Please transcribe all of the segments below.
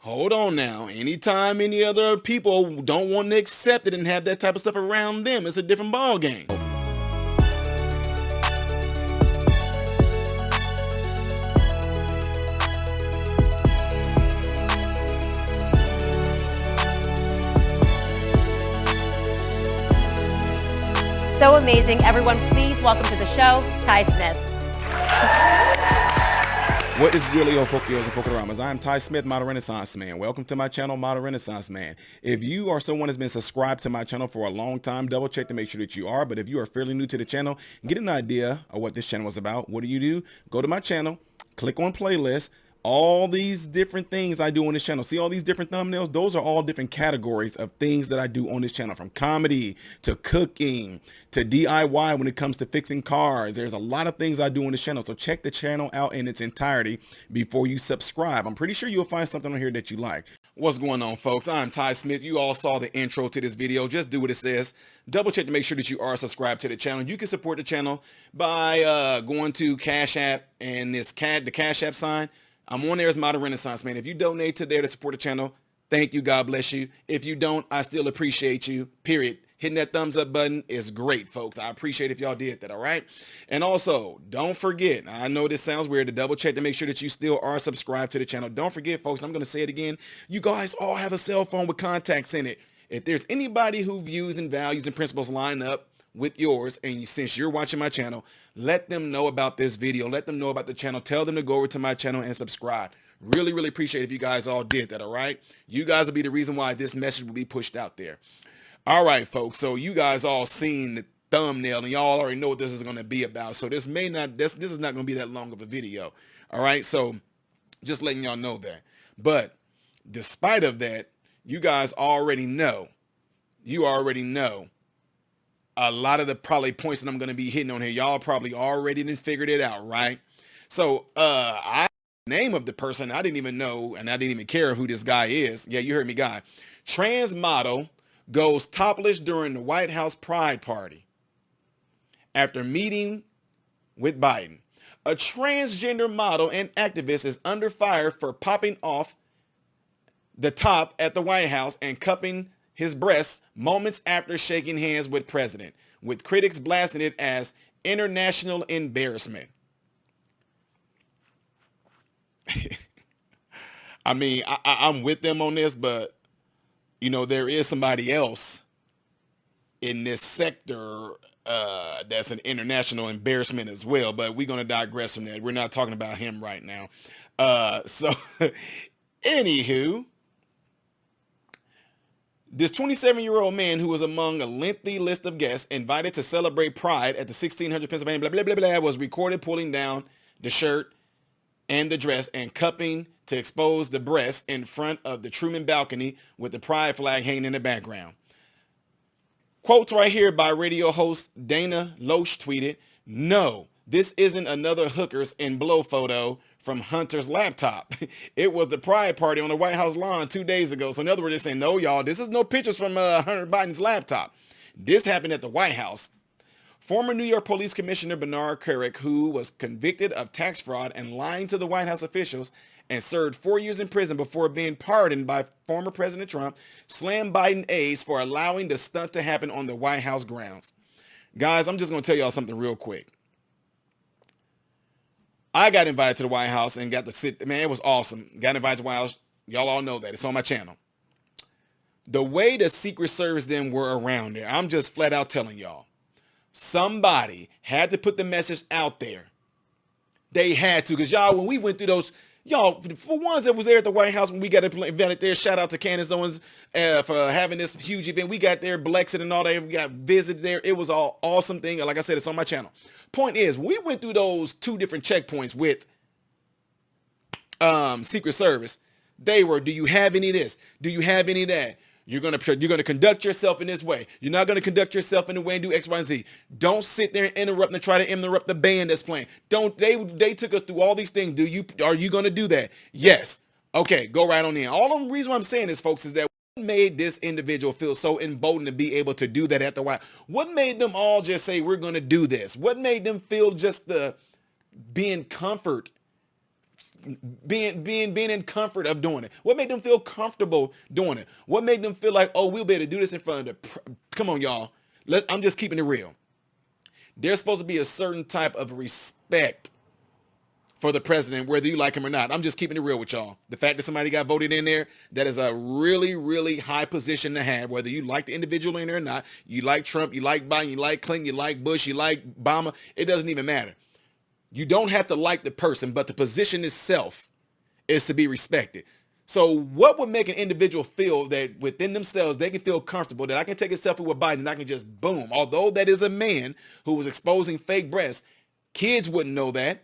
hold on now. Anytime any other people don't want to accept it and have that type of stuff around them, it's a different ball game. So amazing. Everyone, please welcome to the show, Ty Smith. What is really your Fokios and Fokaramas? I'm Ty Smith, Model Renaissance Man. Welcome to my channel, Model Renaissance Man. If you are someone that's been subscribed to my channel for a long time, double check to make sure that you are. But if you are fairly new to the channel, get an idea of what this channel is about. What do? Go to my channel, click on playlist. All these different things I do on this channel. See all these different thumbnails? Those are all different categories of things that I do on this channel, from comedy to cooking to DIY when it comes to fixing cars. There's a lot of things I do on this channel. So check the channel out in its entirety before you subscribe. I'm pretty sure you'll find something on here that you like. What's going on, folks? I'm Ty Smith. You all saw the intro to this video. Just do what it says. Double check to make sure that you are subscribed to the channel. You can support the channel by going to Cash App and the Cash App sign. I'm on there as Model Renaissance Man. If you donate to there to support the channel, thank you. God bless you. If you don't, I still appreciate you, period. Hitting that thumbs up button is great, folks. I appreciate if y'all did that, all right? And also, don't forget, I know this sounds weird, to double check to make sure that you still are subscribed to the channel. Don't forget, folks, I'm going to say it again. You guys all have a cell phone with contacts in it. If there's anybody whose views and values and principles line up with yours, and since you're watching my channel, let them know about this video. Let them know about the channel. Tell them to go over to my channel and subscribe. Really, really appreciate it if you guys all did that, all right? You guys will be the reason why this message will be pushed out there. All right, folks. So you guys all seen the thumbnail, and y'all already know what this is going to be about. So this is not going to be that long of a video, all right? So just letting y'all know that. But despite of that, you guys already know. A lot of the probably points that I'm going to be hitting on here, y'all probably already done figured it out, right? So name of the person, I didn't even know, and I didn't even care who this guy is. Yeah, you heard me, guy. Trans model goes topless during the White House Pride Party after meeting with Biden. A transgender model and activist is under fire for popping off the top at the White House and cupping his breasts moments after shaking hands with president, with critics blasting it as international embarrassment. I mean, I'm with them on this, but, you know, there is somebody else in this sector that's an international embarrassment as well, but we're going to digress from that. We're not talking about him right now. So, anywho, this 27-year-old man, who was among a lengthy list of guests invited to celebrate Pride at the 1600 Pennsylvania, blah, blah, blah, blah, was recorded pulling down the shirt and the dress and cupping to expose the breasts in front of the Truman balcony with the Pride flag hanging in the background. Quotes right here by radio host Dana Loesch tweeted, "No, this isn't another hookers and blow photo from Hunter's laptop. It was the Pride Party on the White House lawn 2 days ago." So in other words, they're saying, no, y'all, this is no pictures from Hunter Biden's laptop. This happened at the White House. Former New York Police Commissioner Bernard Kerik, who was convicted of tax fraud and lying to the White House officials and served 4 years in prison before being pardoned by former President Trump, slammed Biden aides for allowing the stunt to happen on the White House grounds. Guys, I'm just going to tell y'all something real quick. I got invited to the White House and got to sit. Man, it was awesome. Got invited to the White House. Y'all all know that. It's on my channel. The way the Secret Service then were around there, I'm just flat out telling y'all. Somebody had to put the message out there. They had to. Because y'all, when we went through those, y'all, for ones that was there at the White House when we got invited there, shout out to Candace Owens for having this huge event. We got there, Blexit and all that. We got visited there. It was all awesome thing. Like I said, it's on my channel. Point is, we went through those two different checkpoints with Secret Service. They were, do you have any of this? Do you have any of that? You're gonna conduct yourself in this way. You're not gonna conduct yourself in the way and do X, Y, and Z. Don't sit there and interrupt and try to interrupt the band that's playing. Don't they took us through all these things. Are you gonna do that? Yes. Okay, go right on in. All the reason why I'm saying this, folks, is that what made this individual feel so emboldened to be able to do that at the White? What made them all just say we're gonna do this? What made them feel just the being comfort being in comfort of doing it? What made them feel comfortable doing it? What made them feel like, oh, we'll be able to do this in front of come on, y'all. I'm just keeping it real. There's supposed to be a certain type of respect for the president, whether you like him or not. I'm just keeping it real with y'all. The fact that somebody got voted in there, that is a really, really high position to have, whether you like the individual in there or not. You like Trump, you like Biden, you like Clinton, you like Bush, you like Obama. It doesn't even matter. You don't have to like the person, but the position itself is to be respected. So what would make an individual feel that within themselves, they can feel comfortable that I can take a selfie with Biden and I can just boom. Although that is a man who was exposing fake breasts, kids wouldn't know that.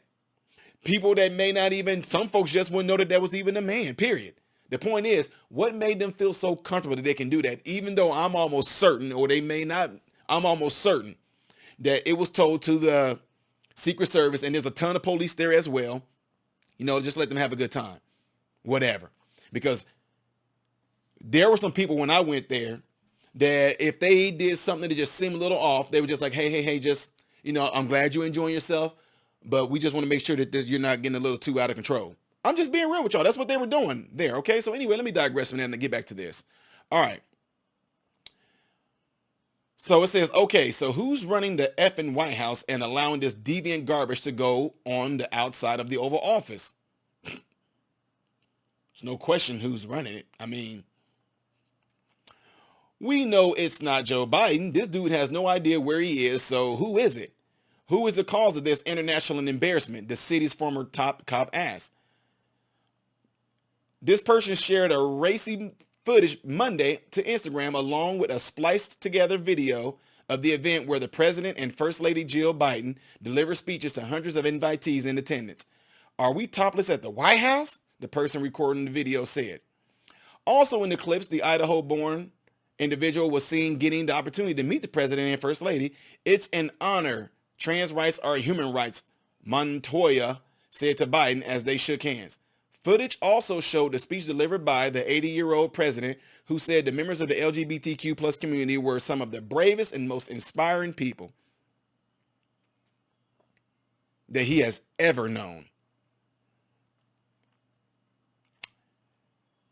People that may not even, some folks just wouldn't know that that was even a man, period. The point is, what made them feel so comfortable that they can do that? Even though I'm almost certain, or they may not, I'm almost certain that it was told to the Secret Service, and there's a ton of police there as well, just let them have a good time, whatever. Because there were some people when I went there that if they did something that just seemed a little off, they were just like, hey, just, I'm glad you're enjoying yourself, but we just want to make sure that you're not getting a little too out of control. I'm just being real with y'all. That's what they were doing there, okay? So anyway, let me digress from that and get back to this. All right. So it says, okay, so who's running the effing White House and allowing this deviant garbage to go on the outside of the Oval Office? There's no question who's running it. I mean, we know it's not Joe Biden. This dude has no idea where he is, so who is it? Who is the cause of this international embarrassment? The city's former top cop asked. This person shared a racy footage Monday to Instagram along with a spliced together video of the event where the president and First Lady Jill Biden delivered speeches to hundreds of invitees in attendance. Are we topless at the White House? The person recording the video said. Also in the clips, the Idaho-born individual was seen getting the opportunity to meet the president and First Lady. It's an honor. Trans rights are human rights, Montoya said to Biden as they shook hands. Footage also showed the speech delivered by the 80-year-old president, who said the members of the LGBTQ plus community were some of the bravest and most inspiring people that he has ever known.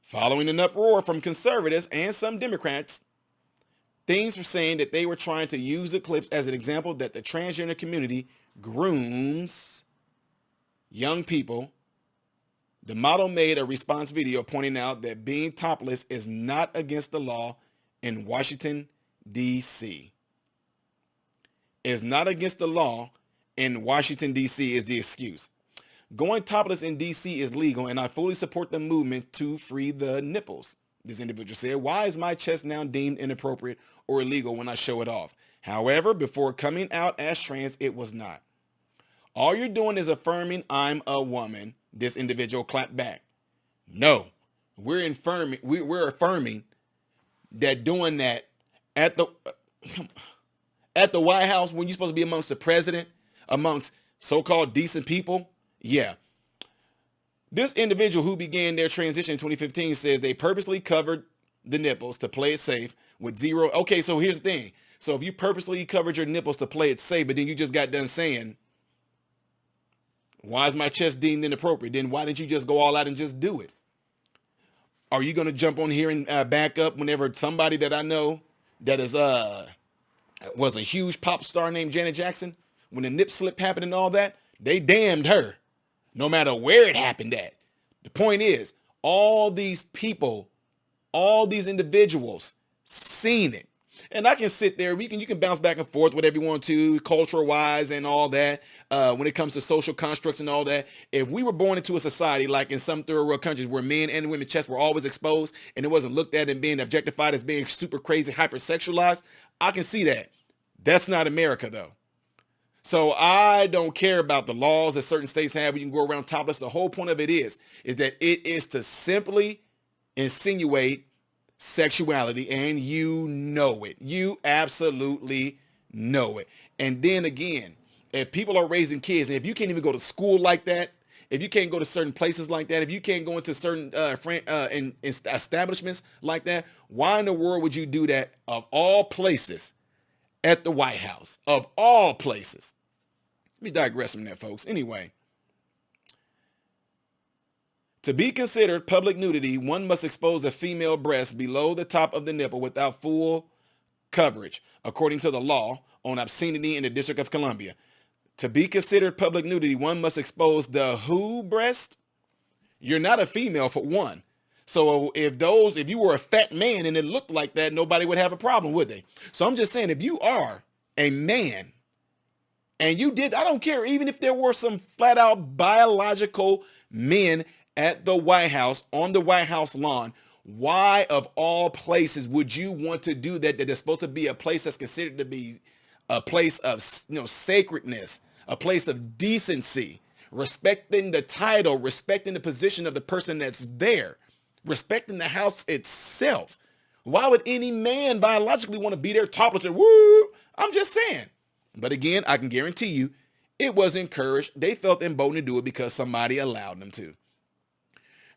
Following an uproar from conservatives and some Democrats, things were saying that they were trying to use the clips as an example that the transgender community grooms young people. The model made a response video pointing out that being topless is not against the law in Washington, D.C. Is not against the law in Washington, D.C. is the excuse. Going topless in D.C. is legal, and I fully support the movement to free the nipples. This individual said, why is my chest now deemed inappropriate or illegal when I show it off? However, before coming out as trans, it was not. All you're doing is affirming I'm a woman. This individual clapped back. No, we're affirming that doing that at the White House when you're supposed to be amongst the president, amongst so-called decent people. Yeah. This individual who began their transition in 2015 says they purposely covered the nipples to play it safe with zero. Okay, so here's the thing. So if you purposely covered your nipples to play it safe, but then you just got done saying, why is my chest deemed inappropriate? Then why didn't you just go all out and just do it? Are you going to jump on here and back up whenever somebody that I know that is was a huge pop star named Janet Jackson, when the nip slip happened and all that, they damned her, no matter where it happened at. The point is, all these people, all these individuals seen it. And I can sit there, you can bounce back and forth whatever you want to, cultural wise and all that. When it comes to social constructs and all that, if we were born into a society like in some third world countries where men and women's chests were always exposed and it wasn't looked at and being objectified as being super crazy, hypersexualized, I can see that. That's not America though. So I don't care about the laws that certain states have. You can go around topless. The whole point of it is that it is to simply insinuate sexuality, and you know it. You absolutely know it. And then again, if people are raising kids, and if you can't even go to school like that, if you can't go to certain places like that, if you can't go into certain establishments like that, why in the world would you do that of all places at the White House? Of all places. Let me digress from that, folks. Anyway, To be considered public nudity, one must expose a female breast below the top of the nipple without full coverage, according to the law on obscenity in the District of Columbia. To be considered public nudity, one must expose the who breast? You're not a female for one. So if you were a fat man and it looked like that, nobody would have a problem, would they? So I'm just saying, if you are a man and you did, I don't care, even if there were some flat out biological men at the White House, on the White House lawn, why of all places would you want to do that? That is supposed to be a place that's considered to be a place of, sacredness, a place of decency, respecting the title, respecting the position of the person that's there, respecting the house itself. Why would any man biologically want to be there topless and woo? I'm just saying. But again, I can guarantee you it was encouraged. They felt emboldened to do it because somebody allowed them to.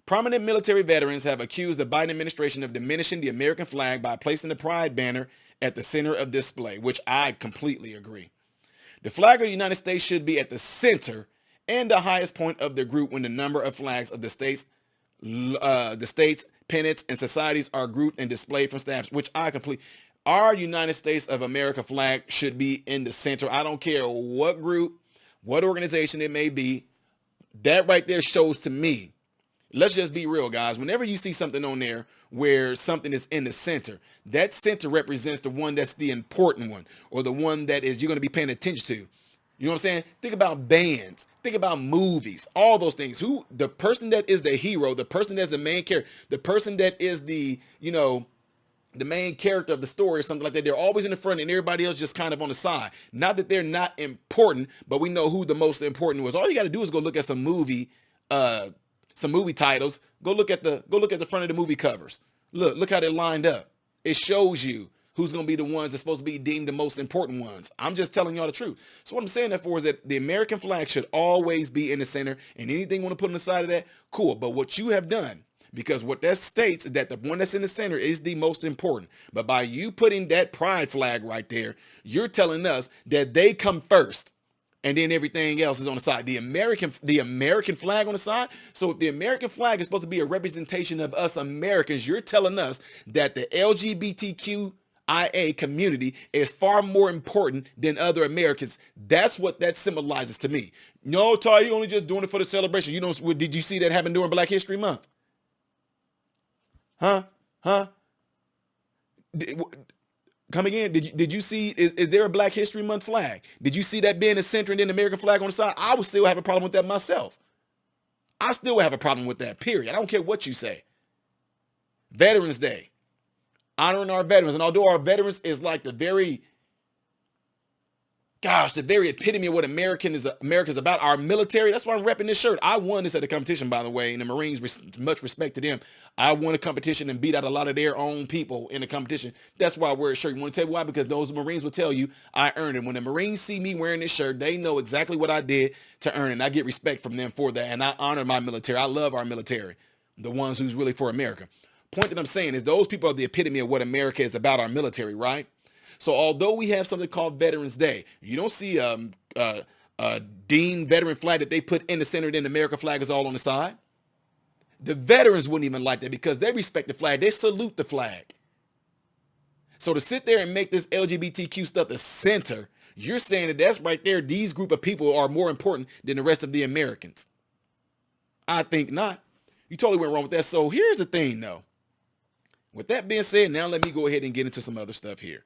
Prominent military veterans have accused the Biden administration of diminishing the American flag by placing the pride banner at the center of display, which I completely agree. The flag of the United States should be at the center and the highest point of the group when the number of flags of the states, pennants, and societies are grouped and displayed from staffs, which I completely. Our United States of America flag should be in the center. I don't care what group, what organization it may be. That right there shows to me. Let's just be real, guys. Whenever you see something on there where something is in the center, that center represents the one that's the important one, or the one that is you're going to be paying attention to. You know what I'm saying? Think about bands. Think about movies. All those things. Who the person that is the hero, the person that's the main character, the person that is the main character of the story or something like that. They're always in the front and everybody else just kind of on the side. Not that they're not important, but we know who the most important was. All you got to do is go look at some movie titles. Go look at the front of the movie covers. Look how they're lined up. It shows you who's going to be the ones that's supposed to be deemed the most important ones. I'm just telling y'all the truth. So what I'm saying that for is that the American flag should always be in the center, and anything you want to put on the side of that, cool. But what you have done, because what that states is that the one that's in the center is the most important. But by you putting that pride flag right there, you're telling us that they come first. And then everything else is on the side. The American flag on the side. So if the American flag is supposed to be a representation of us Americans, you're telling us that the LGBTQIA community is far more important than other Americans. That's what that symbolizes to me. No, Ty, you only just doing it for the celebration. Did you see that happen during Black History Month? Huh? Come again? Did you see, is there a Black History Month flag? Did you see that being the center and then the American flag on the side? I would still have a problem with that myself. I still have a problem with that, period. I don't care what you say. Veterans Day. Honoring our veterans. And although our veterans is like the very epitome of what America's about, our military, that's why I'm repping this shirt. I won this at the competition, by the way, and the Marines, much respect to them. I won a competition and beat out a lot of their own people in the competition. That's why I wear a shirt. You want to tell me why? Because those Marines will tell you I earned it. When the Marines see me wearing this shirt, they know exactly what I did to earn it. And I get respect from them for that. And I honor my military. I love our military, the ones who's really for America. Point that I'm saying is those people are the epitome of what America is about, our military, right? So although we have something called Veterans Day, you don't see a Dean veteran flag that they put in the center, then the American flag is all on the side. The veterans wouldn't even like that because they respect the flag. They salute the flag. So to sit there and make this LGBTQ stuff the center, you're saying that that's right there. These group of people are more important than the rest of the Americans. I think not. You totally went wrong with that. So here's the thing, though. With that being said, now let me go ahead and get into some other stuff here.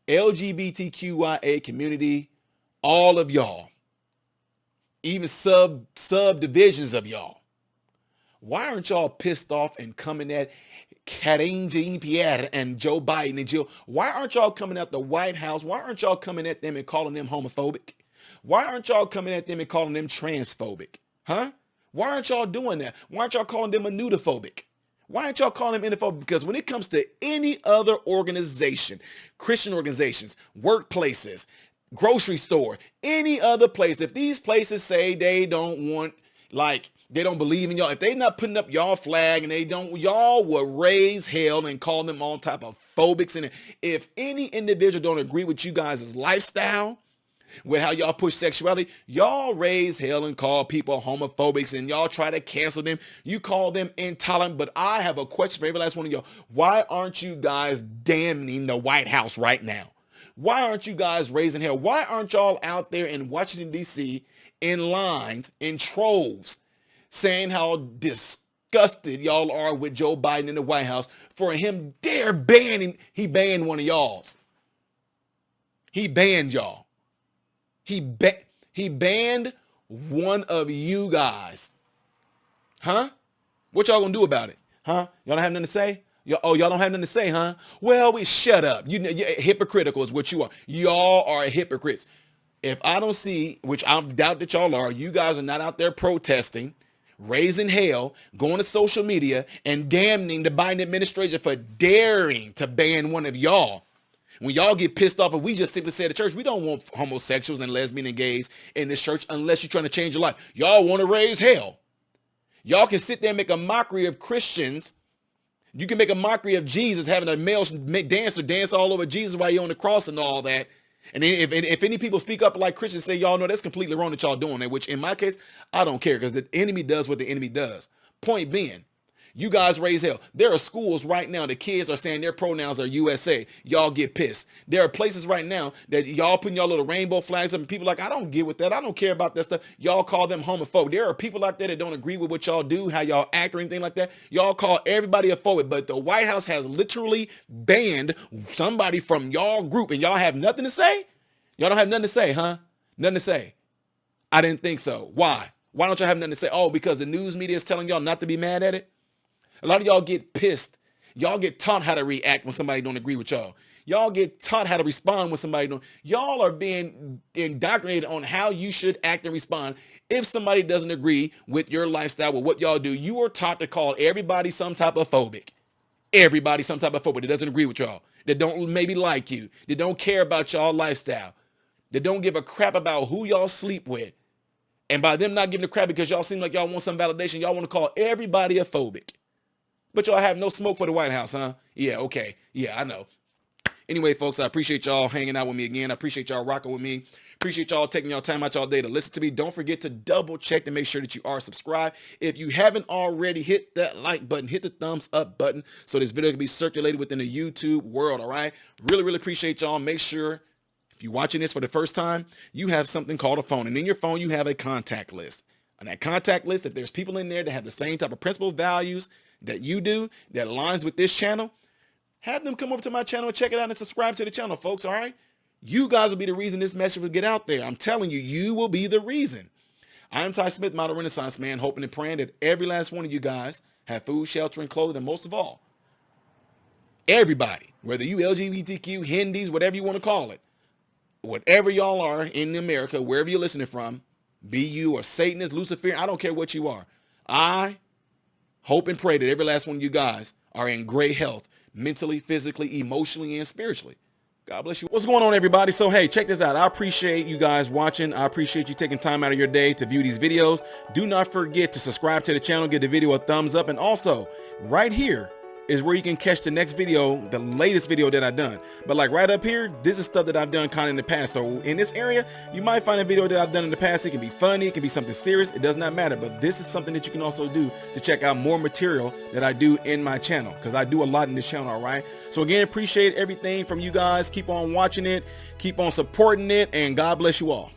LGBTQIA community, all of y'all, even subdivisions of y'all, why aren't y'all pissed off and coming at Karine Jean-Pierre and Joe Biden and Jill? Why aren't y'all coming at the White House? Why aren't y'all coming at them and calling them homophobic? Why aren't y'all coming at them and calling them transphobic? Huh? Why aren't y'all doing that? Why aren't y'all calling them a nudophobic? Why aren't y'all calling them xenophobic? Because when it comes to any other organization, Christian organizations, workplaces, grocery store, any other place, if these places say they don't want, like, they don't believe in y'all, if they not putting up y'all flag and they don't, y'all will raise hell and call them all type of phobics. And if any individual don't agree with you guys' lifestyle, with how y'all push sexuality. Y'all raise hell and call people homophobics, and y'all try to cancel them. You call them intolerant. But I have a question for every last one of y'all. Why aren't you guys damning the White House right now? Why aren't you guys raising hell? Why aren't y'all out there in Washington, D.C. in lines, in troves, saying how disgusted y'all are with Joe Biden in the White House for him dare banning? He banned one of y'all's. He banned y'all. He banned one of you guys. Huh? What y'all gonna do about it? Huh? Y'all don't have nothing to say? Y'all don't have nothing to say, huh? Well, we shut up. You hypocritical is what you are. Y'all are hypocrites. If I don't see, which I doubt that y'all are, you guys are not out there protesting, raising hell, going to social media, and damning the Biden administration for daring to ban one of y'all. When y'all get pissed off, and we just simply say to church, we don't want homosexuals and lesbians and gays in this church unless you're trying to change your life. Y'all want to raise hell. Y'all can sit there and make a mockery of Christians. You can make a mockery of Jesus, having a male dancer dance all over Jesus while you're on the cross and all that. And then if any people speak up like Christians, say, y'all know that's completely wrong that y'all doing that, which in my case, I don't care, because the enemy does what the enemy does. Point being, you guys raise hell. There are schools right now, the kids are saying their pronouns are USA. Y'all get pissed. There are places right now that y'all putting y'all little rainbow flags up, and people like, I don't get with that. I don't care about that stuff. Y'all call them homophobic. There are people out there that don't agree with what y'all do, how y'all act or anything like that. Y'all call everybody a phobic, but the White House has literally banned somebody from y'all group, and y'all have nothing to say? Y'all don't have nothing to say, huh? Nothing to say. I didn't think so. Why? Why don't y'all have nothing to say? Oh, because the news media is telling y'all not to be mad at it? A lot of y'all get pissed. Y'all get taught how to react when somebody don't agree with y'all. Y'all get taught how to respond when somebody don't. Y'all are being indoctrinated on how you should act and respond. If somebody doesn't agree with your lifestyle, with what y'all do, you are taught to call everybody some type of phobic. Everybody some type of phobic that doesn't agree with y'all, that don't maybe like you, that don't care about y'all lifestyle, that don't give a crap about who y'all sleep with. And by them not giving a crap because y'all seem like y'all want some validation, y'all want to call everybody a phobic. But y'all have no smoke for the White House, huh? Yeah, okay. Yeah, I know. Anyway, folks, I appreciate y'all hanging out with me again. I appreciate y'all rocking with me. Appreciate y'all taking y'all time out y'all day to listen to me. Don't forget to double check to make sure that you are subscribed. If you haven't already, hit that like button, hit the thumbs up button so this video can be circulated within the YouTube world, all right? Really, really appreciate y'all. Make sure if you're watching this for the first time, you have something called a phone. And in your phone, you have a contact list. On that contact list, if there's people in there that have the same type of principles, values that you do, that aligns with this channel, have them come over to my channel and check it out and subscribe to the channel, folks, all right? You guys will be the reason this message will get out there. I'm telling you, you will be the reason. I'm Ty Smith, Model Renaissance Man, hoping and praying that every last one of you guys have food, shelter, and clothing, and most of all, everybody, whether you LGBTQ, Hindis, whatever you want to call it, whatever y'all are in America, wherever you're listening from, be you a Satanist, Luciferian, I don't care what you are. I hope and pray that every last one of you guys are in great health, mentally, physically, emotionally, and spiritually. God bless you. What's going on, everybody? So, hey, check this out. I appreciate you guys watching. I appreciate you taking time out of your day to view these videos. Do not forget to subscribe to the channel, give the video a thumbs up, and also right here is where you can catch the next video, the latest video that I've done. But like right up here, this is stuff that I've done kind of in the past. So in this area, you might find a video that I've done in the past. It can be funny, it can be something serious. It does not matter. But this is something that you can also do to check out more material that I do in my channel, because I do a lot in this channel, all right? So again, appreciate everything from you guys. Keep on watching it, keep on supporting it, and God bless you all.